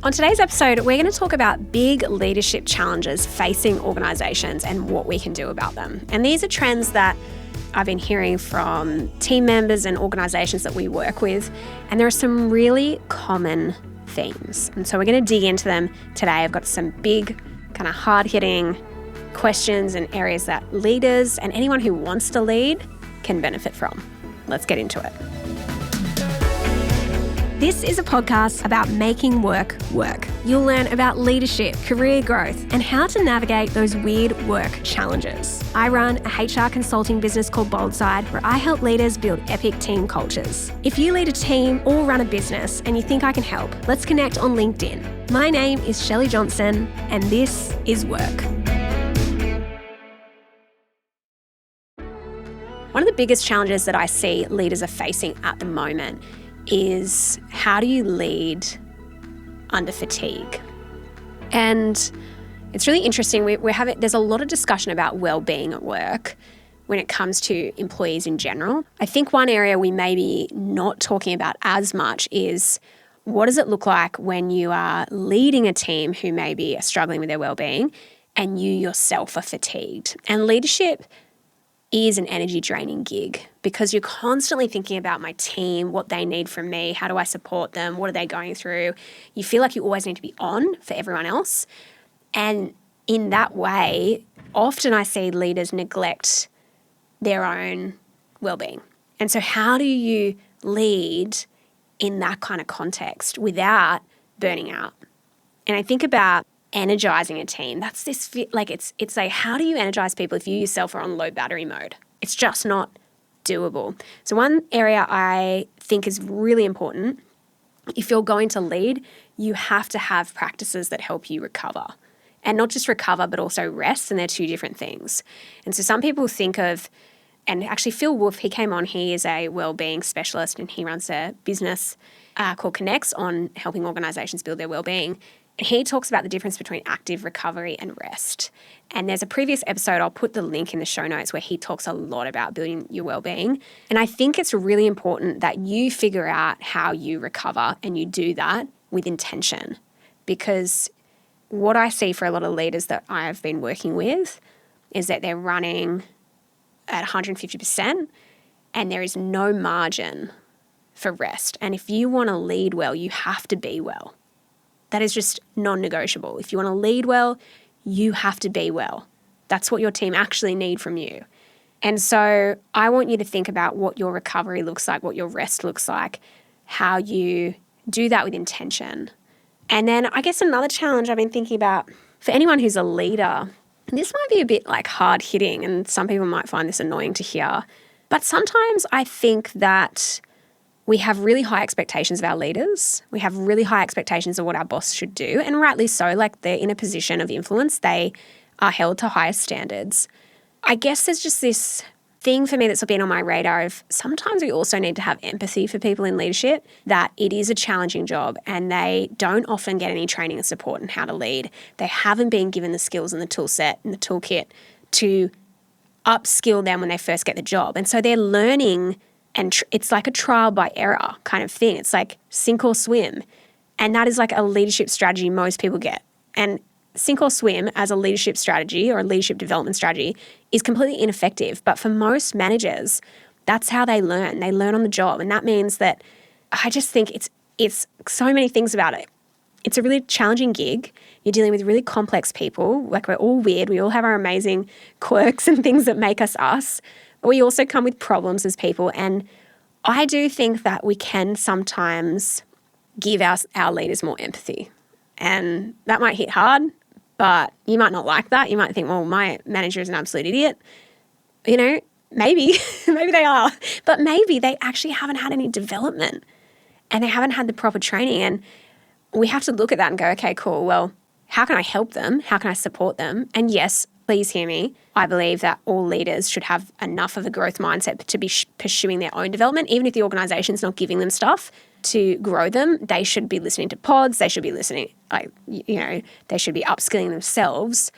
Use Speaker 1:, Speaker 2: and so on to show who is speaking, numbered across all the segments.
Speaker 1: On today's episode, we're going to talk about big leadership challenges facing organisations and what we can do about them. And these are trends that I've been hearing from team members and organisations that we work with. And there are some really common themes. And so we're going to dig into them today. I've got some big, kind of hard-hitting questions and areas that leaders and anyone who wants to lead can benefit from. Let's get into it. This is a podcast about making work work. You'll learn about leadership, career growth, and how to navigate those weird work challenges. I run a HR consulting business called Boldside, where I help leaders build epic team cultures. If you lead a team or run a business and you think I can help, let's connect on LinkedIn. My name is Shelley Johnson, and this is Work. One of the biggest challenges that I see leaders are facing at the moment is how do you lead under fatigue? And it's really interesting. There's a lot of discussion about well-being at work when it comes to employees in general. I think one area we may be not talking about as much is what does it look like when you are leading a team who maybe are struggling with their well-being and you yourself are fatigued. And leadership is an energy draining gig because you're constantly thinking about my team, what they need from me, how do I support them, what are they going through. You feel like you always need to be on for everyone else. And in that way, often I see leaders neglect their own well-being. And so how do you lead in that kind of context without burning out? And I think about energizing a team. That's this, like, it's like, how do you energize people if you yourself are on low battery mode? It's just not doable. So one area I think is really important, if you're going to lead, you have to have practices that help you recover. And not just recover, but also rest, and they're two different things. And so some people think of, and actually Phil Wolffe, he came on, he is a wellbeing specialist and he runs a business called Connects on helping organizations build their wellbeing. He talks about the difference between active recovery and rest. And there's a previous episode, I'll put the link in the show notes, where he talks a lot about building your well-being. And I think it's really important that you figure out how you recover and you do that with intention. Because what I see for a lot of leaders that I've been working with is that they're running at 150% and there is no margin for rest. And if you want to lead well, you have to be well. That is just non-negotiable. If you want to lead well, you have to be well. That's what your team actually need from you. And so I want you to think about what your recovery looks like, what your rest looks like, how you do that with intention. And then I guess another challenge I've been thinking about for anyone who's a leader, this might be a bit like hard hitting and some people might find this annoying to hear, but sometimes I think that we have really high expectations of our leaders. We have really high expectations of what our boss should do, and rightly so. Like, they're in a position of influence. They are held to higher standards. I guess there's just this thing for me that's been on my radar of sometimes we also need to have empathy for people in leadership, that it is a challenging job and they don't often get any training and support in how to lead. They haven't been given the skills and the tool set and the toolkit to upskill them when they first get the job. And so they're learning. And it's like a trial by error kind of thing. It's like sink or swim. And that is like a leadership strategy most people get. And sink or swim as a leadership strategy or a leadership development strategy is completely ineffective. But for most managers, that's how they learn. They learn on the job. And that means that I just think it's so many things about it. It's a really challenging gig. You're dealing with really complex people. Like, we're all weird. We all have our amazing quirks and things that make us us. We also come with problems as people, and I do think that we can sometimes give our leaders more empathy. And that might hit hard, but you might not like that. You might think, well, my manager is an absolute idiot. You know, maybe, maybe they are, but maybe they actually haven't had any development and they haven't had the proper training. And we have to look at that and go, okay, cool. Well, how can I help them? How can I support them? And yes, please hear me. I believe that all leaders should have enough of a growth mindset to be pursuing their own development. Even if the organization's not giving them stuff to grow them, they should be listening to pods. They should be listening, they should be upskilling themselves.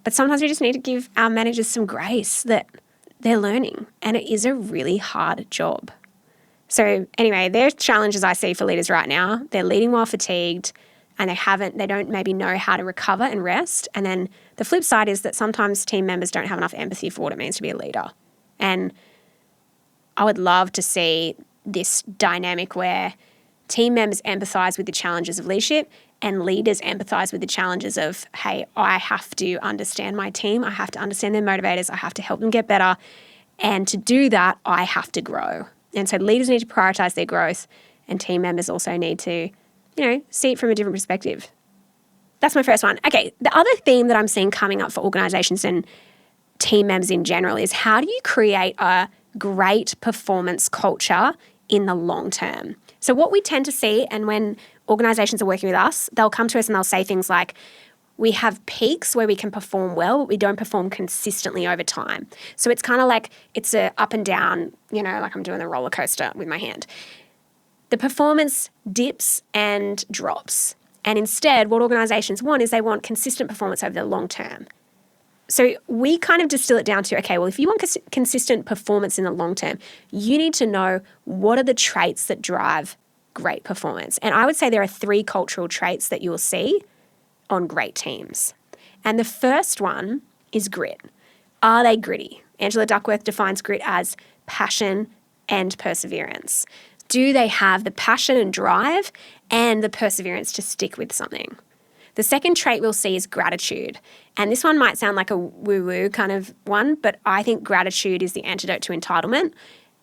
Speaker 1: But sometimes we just need to give our managers some grace that they're learning. And it is a really hard job. So anyway, there's challenges I see for leaders right now. They're leading while fatigued. and they don't maybe know how to recover and rest. And then the flip side is that sometimes team members don't have enough empathy for what it means to be a leader. And I would love to see this dynamic where team members empathize with the challenges of leadership and leaders empathize with the challenges of, hey, I have to understand my team. I have to understand their motivators. I have to help them get better. And to do that, I have to grow. And so leaders need to prioritize their growth, and team members also need to, see it from a different perspective. That's my first one. Okay, the other theme that I'm seeing coming up for organizations and team members in general is, how do you create a great performance culture in the long term? So what we tend to see, and when organizations are working with us, they'll come to us and they'll say things like, we have peaks where we can perform well, but we don't perform consistently over time. So it's kind of like it's a up and down, like I'm doing a roller coaster with my hand. The performance dips and drops. And instead, what organizations want is they want consistent performance over the long term. So we kind of distill it down to, okay, well, if you want consistent performance in the long term, you need to know what are the traits that drive great performance. And I would say there are 3 cultural traits that you will see on great teams. And the first one is grit. Are they gritty? Angela Duckworth defines grit as passion and perseverance. Do they have the passion and drive and the perseverance to stick with something? The second trait we'll see is gratitude. And this one might sound like a woo-woo kind of one, but I think gratitude is the antidote to entitlement.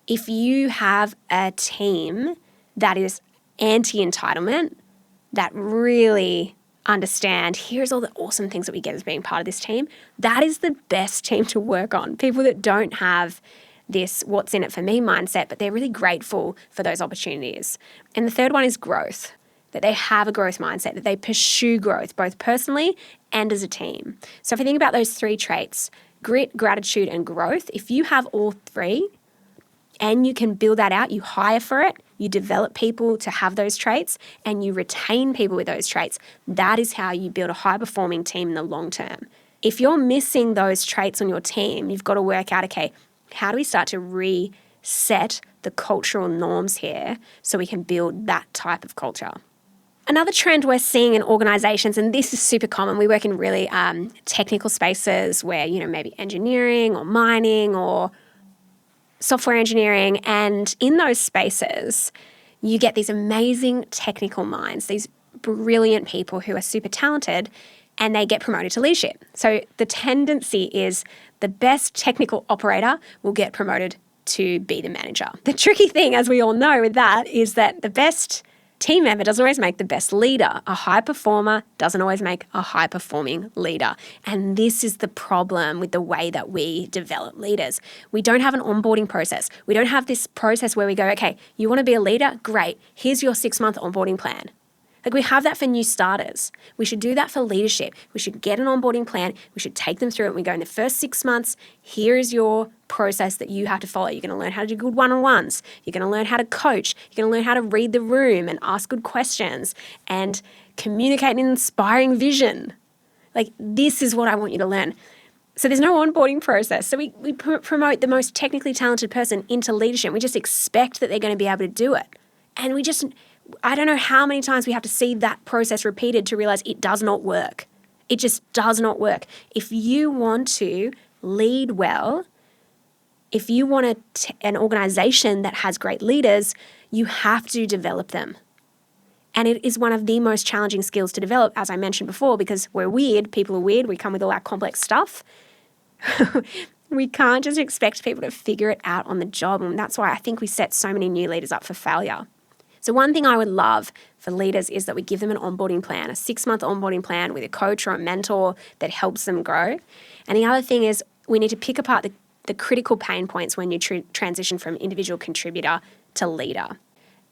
Speaker 1: If you have a team that is anti-entitlement, that really understand, here's all the awesome things that we get as being part of this team, that is the best team to work on. People that don't have this what's in it for me mindset, but they're really grateful for those opportunities. And the third one is growth, that they have a growth mindset, that they pursue growth both personally and as a team. So if you think about those 3 traits, grit, gratitude, and growth, if you have all 3 and you can build that out, you hire for it, you develop people to have those traits, and you retain people with those traits, that is how you build a high-performing team in the long term. If you're missing those traits on your team, you've got to work out, okay, how do we start to reset the cultural norms here so we can build that type of culture? Another trend we're seeing in organizations, and this is super common, we work in really technical spaces where, maybe engineering or mining or software engineering, and in those spaces, you get these amazing technical minds, these brilliant people who are super talented, and they get promoted to leadership. So the tendency is the best technical operator will get promoted to be the manager. The tricky thing, as we all know with that, is that the best team member doesn't always make the best leader. A high performer doesn't always make a high-performing leader. And this is the problem with the way that we develop leaders. We don't have an onboarding process. We don't have this process where we go, okay, you want to be a leader? Great. Here's your 6-month onboarding plan. Like, we have that for new starters. We should do that for leadership. We should get an onboarding plan. We should take them through it. And we go, in the first 6 months, here is your process that you have to follow. You're going to learn how to do good one-on-ones. You're going to learn how to coach. You're going to learn how to read the room and ask good questions and communicate an inspiring vision. Like, this is what I want you to learn. So there's no onboarding process. So we promote the most technically talented person into leadership. We just expect that they're going to be able to do it. And I don't know how many times we have to see that process repeated to realize it does not work. It just does not work. If you want to lead well, if you want an organization that has great leaders, you have to develop them. And it is one of the most challenging skills to develop, as I mentioned before, because we're weird, people are weird, we come with all our complex stuff. We can't just expect people to figure it out on the job. And that's why I think we set so many new leaders up for failure. So one thing I would love for leaders is that we give them an onboarding plan, a 6-month onboarding plan with a coach or a mentor that helps them grow. And the other thing is we need to pick apart the critical pain points when you transition from individual contributor to leader.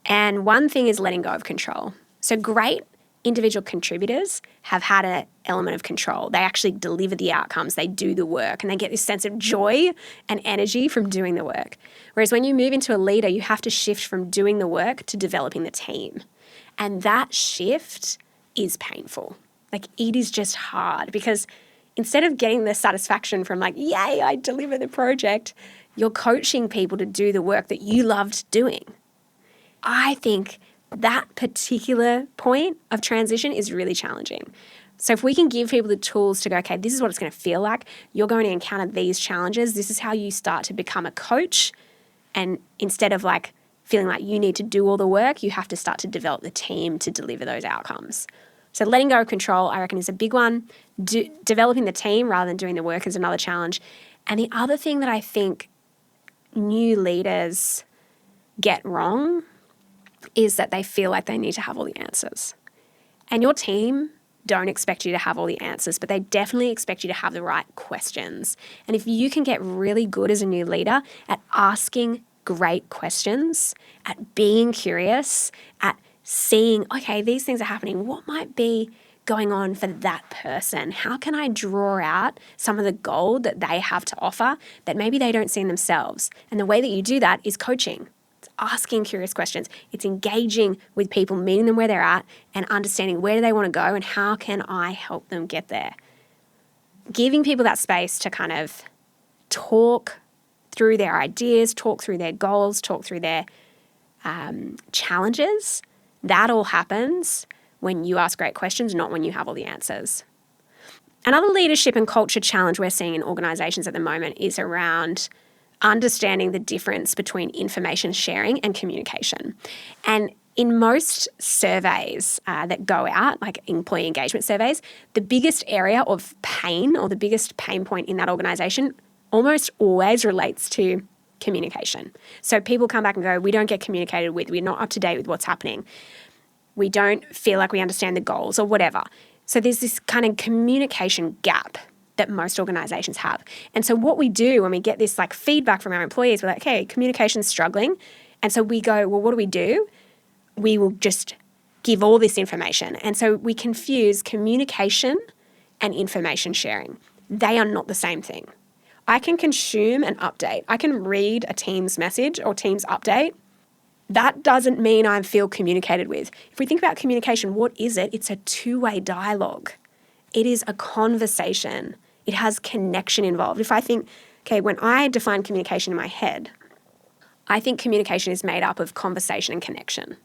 Speaker 1: And one thing is letting go of control. So great individual contributors have had an element of control. They actually deliver the outcomes, they do the work, and they get this sense of joy and energy from doing the work. Whereas when you move into a leader, you have to shift from doing the work to developing the team. And that shift is painful. Like, it is just hard because instead of getting the satisfaction from like, yay, I deliver the project, you're coaching people to do the work that you loved doing. I think that particular point of transition is really challenging. So if we can give people the tools to go, okay, this is what it's going to feel like. You're going to encounter these challenges. This is how you start to become a coach. And instead of like feeling like you need to do all the work, you have to start to develop the team to deliver those outcomes. So letting go of control, I reckon, is a big one. Developing the team rather than doing the work is another challenge. And the other thing that I think new leaders get wrong is that they feel like they need to have all the answers. And your team don't expect you to have all the answers, but they definitely expect you to have the right questions. And if you can get really good as a new leader at asking great questions, at being curious, at seeing, okay, these things are happening, what might be going on for that person? How can I draw out some of the gold that they have to offer that maybe they don't see in themselves? And the way that you do that is coaching. It's asking curious questions. It's engaging with people, meeting them where they're at and understanding where do they want to go and how can I help them get there. Giving people that space to kind of talk through their ideas, talk through their goals, talk through their challenges, that all happens when you ask great questions, not when you have all the answers. Another leadership and culture challenge we're seeing in organizations at the moment is around understanding the difference between information sharing and communication. And in most surveys that go out, like employee engagement surveys, the biggest area of pain or the biggest pain point in that organization almost always relates to communication. So people come back and go, we don't get communicated with, we're not up to date with what's happening. We don't feel like we understand the goals or whatever. So there's this kind of communication gap that most organizations have. And so what we do when we get this like feedback from our employees, we're like, okay, communication's struggling. And so we go, well, what do? We will just give all this information. And so we confuse communication and information sharing. They are not the same thing. I can consume an update. I can read a Teams message or Teams update. That doesn't mean I feel communicated with. If we think about communication, what is it? It's a two-way dialogue. It is a conversation. It has connection involved. If I think, okay, when I define communication in my head, I think communication is made up of conversation and connection.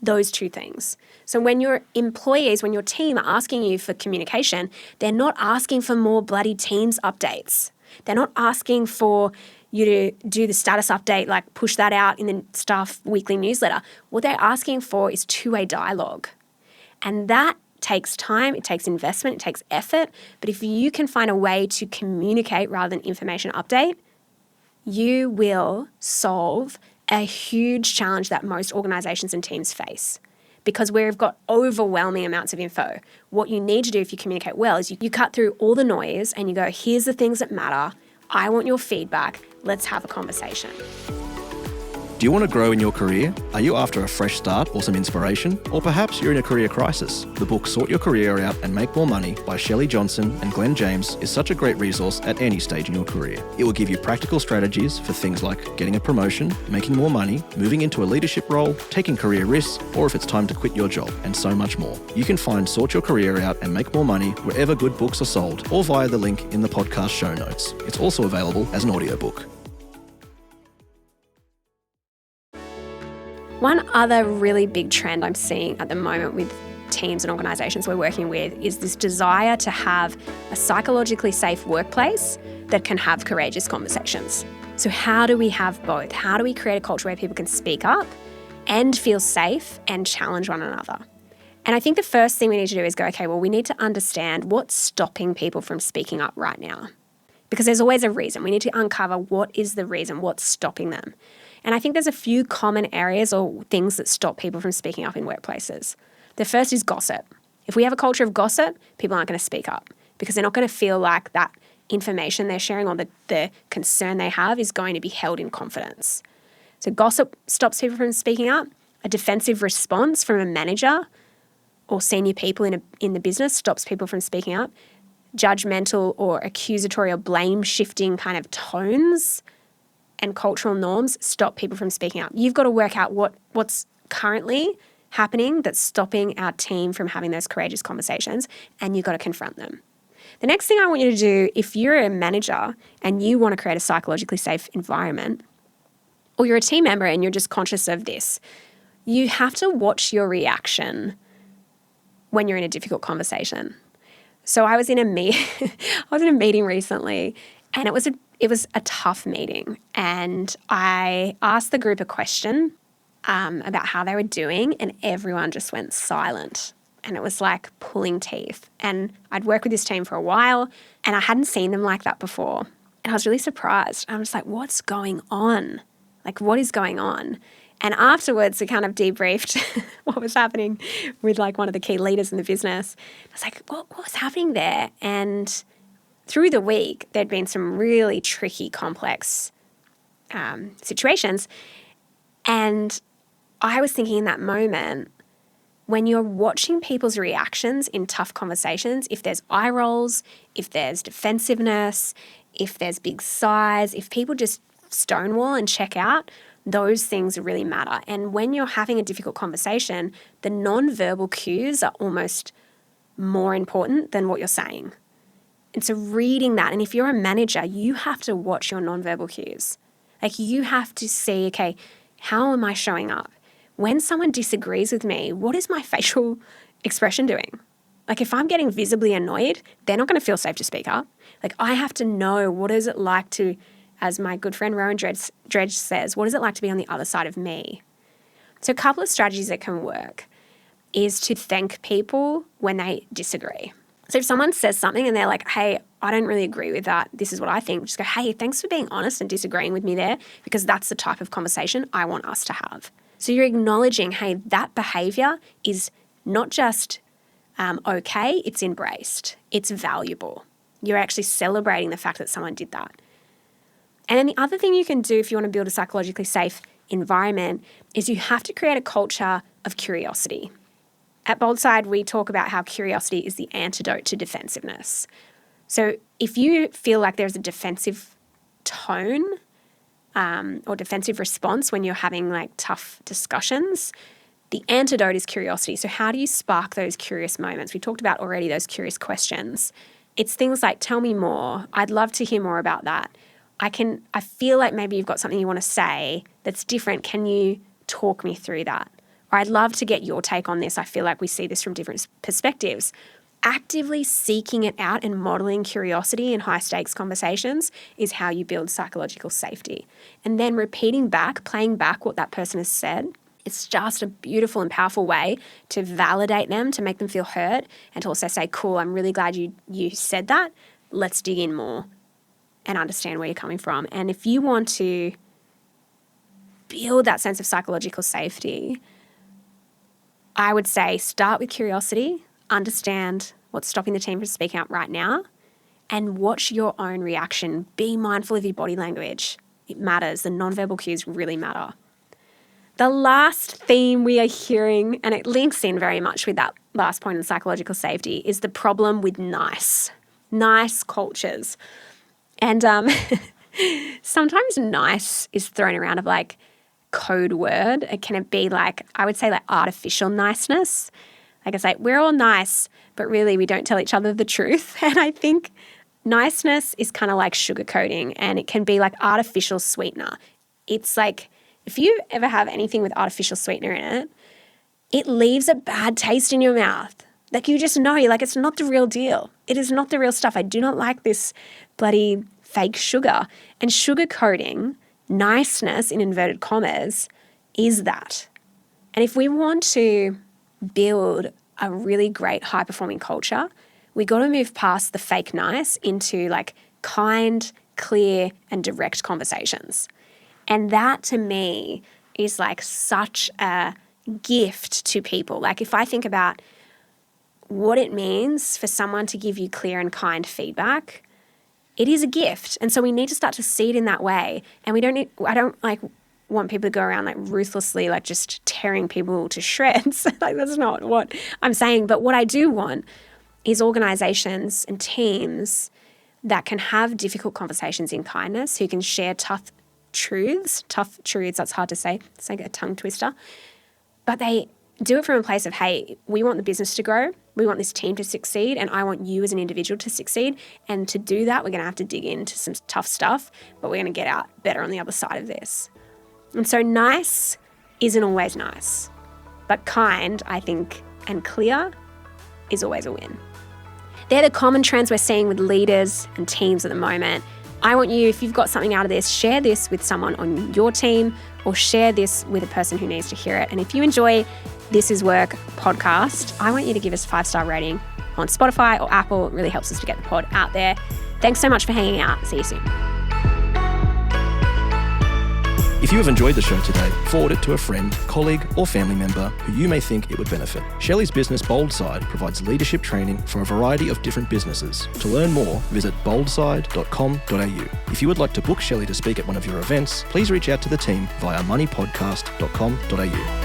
Speaker 1: Those two things. So when your employees, when your team are asking you for communication, they're not asking for more bloody Teams updates. They're not asking for you to do the status update, like push that out in the staff weekly newsletter. What they're asking for is two-way dialogue. And that takes time, it takes investment, it takes effort. But if you can find a way to communicate rather than information update, you will solve a huge challenge that most organizations and teams face. Because we've got overwhelming amounts of info. What you need to do if you communicate well is you cut through all the noise and you go, here's the things that matter. I want your feedback. Let's have a conversation.
Speaker 2: Do you want to grow in your career? Are you after a fresh start or some inspiration? Or perhaps you're in a career crisis? The book Sort Your Career Out and Make More Money by Shelley Johnson and Glenn James is such a great resource at any stage in your career. It will give you practical strategies for things like getting a promotion, making more money, moving into a leadership role, taking career risks, or if it's time to quit your job, and so much more. You can find Sort Your Career Out and Make More Money wherever good books are sold or via the link in the podcast show notes. It's also available as an audiobook.
Speaker 1: One other really big trend I'm seeing at the moment with teams and organisations we're working with is this desire to have a psychologically safe workplace that can have courageous conversations. So how do we have both? How do we create a culture where people can speak up and feel safe and challenge one another? And I think the first thing we need to do is go, okay, well, we need to understand what's stopping people from speaking up right now. Because there's always a reason. We need to uncover what is the reason, what's stopping them. And I think there's a few common areas or things that stop people from speaking up in workplaces. The first is gossip. If we have a culture of gossip, people aren't going to speak up because they're not going to feel like that information they're sharing or the concern they have is going to be held in confidence. So gossip stops people from speaking up. A defensive response from a manager or senior people in the business stops people from speaking up. Judgmental or accusatory or blame-shifting kind of tones and cultural norms stop people from speaking up. You've got to work out what's currently happening that's stopping our team from having those courageous conversations, and you've got to confront them. The next thing I want you to do, if you're a manager and you want to create a psychologically safe environment, or you're a team member and you're just conscious of this, You have to watch your reaction when you're in a difficult conversation. So I was in a meeting recently, and it was a tough meeting, and I asked the group a question about how they were doing, and everyone just went silent. And it was like pulling teeth. And I'd worked with this team for a while, and I hadn't seen them like that before. And I was really surprised. I was like, what's going on? Like, what is going on? And afterwards, we kind of debriefed what was happening with like one of the key leaders in the business. I was like, what was happening there? And through the week, there'd been some really tricky, complex situations. And I was thinking in that moment, when you're watching people's reactions in tough conversations, if there's eye rolls, if there's defensiveness, if there's big sighs, if people just stonewall and check out, those things really matter. And when you're having a difficult conversation, the non-verbal cues are almost more important than what you're saying. And so reading that, and if you're a manager, you have to watch your non-verbal cues. Like you have to see, okay, how am I showing up? When someone disagrees with me, what is my facial expression doing? Like if I'm getting visibly annoyed, they're not going to feel safe to speak up. Like I have to know, what is it like to, as my good friend Rowan Dredge says, what is it like to be on the other side of me? So a couple of strategies that can work is to thank people when they disagree. So if someone says something and they're like, hey, I don't really agree with that, this is what I think, just go, hey, thanks for being honest and disagreeing with me there, because that's the type of conversation I want us to have. So you're acknowledging, hey, that behavior is not just okay, it's embraced, it's valuable. You're actually celebrating the fact that someone did that. And then the other thing you can do if you want to build a psychologically safe environment is you have to create a culture of curiosity. At Boldside, we talk about how curiosity is the antidote to defensiveness. So if you feel like there's a defensive tone or defensive response when you're having like tough discussions, the antidote is curiosity. So how do you spark those curious moments? We talked about already those curious questions. It's things like, tell me more. I'd love to hear more about that. I feel like maybe you've got something you want to say that's different. Can you talk me through that? Or I'd love to get your take on this. I feel like we see this from different perspectives. Actively seeking it out and modeling curiosity in high stakes conversations is how you build psychological safety. And then repeating back, playing back what that person has said, it's just a beautiful and powerful way to validate them, to make them feel heard, and to also say, cool, I'm really glad you said that. Let's dig in more and understand where you're coming from. And if you want to build that sense of psychological safety, I would say start with curiosity, understand what's stopping the team from speaking out right now, and watch your own reaction. Be mindful of your body language. It matters. The nonverbal cues really matter. The last theme we are hearing, and it links in very much with that last point on psychological safety, is the problem with nice cultures. And sometimes nice is thrown around of like code word. Can it be like, I would say like artificial niceness? Like it's like, we're all nice, but really we don't tell each other the truth. And I think niceness is kind of like sugarcoating, and it can be like artificial sweetener. It's like, if you ever have anything with artificial sweetener in it, it leaves a bad taste in your mouth. Like you just know, you're like, it's not the real deal. It is not the real stuff. I do not like this bloody fake sugar. And sugarcoating, niceness in inverted commas, is that. And if we want to build a really great high-performing culture, we got to move past the fake nice into like kind, clear, and direct conversations. And that to me is like such a gift to people. Like if I think about what it means for someone to give you clear and kind feedback, it is a gift. And so we need to start to see it in that way. And I don't like want people to go around like ruthlessly, like just tearing people to shreds. Like that's not what I'm saying. But what I do want is organizations and teams that can have difficult conversations in kindness, who can share tough truths, that's hard to say. It's like a tongue twister. But they do it from a place of, hey, we want the business to grow. We want this team to succeed, and I want you as an individual to succeed. And to do that, we're going to have to dig into some tough stuff, but we're going to get out better on the other side of this. And so nice isn't always nice. but kind, I think, and clear is always a win. They're the common trends we're seeing with leaders and teams at the moment. I want you, if you've got something out of this, share this with someone on your team or share this with a person who needs to hear it. And if you enjoy This Is Work podcast, I want you to give us a 5-star rating on Spotify or Apple. It really helps us to get the pod out there. Thanks so much for hanging out. See you soon.
Speaker 2: If you have enjoyed the show today, forward it to a friend, colleague, or family member who you may think it would benefit. Shelley's business Boldside provides leadership training for a variety of different businesses. To learn more, visit boldside.com.au. If you would like to book Shelley to speak at one of your events, please reach out to the team via moneypodcast.com.au.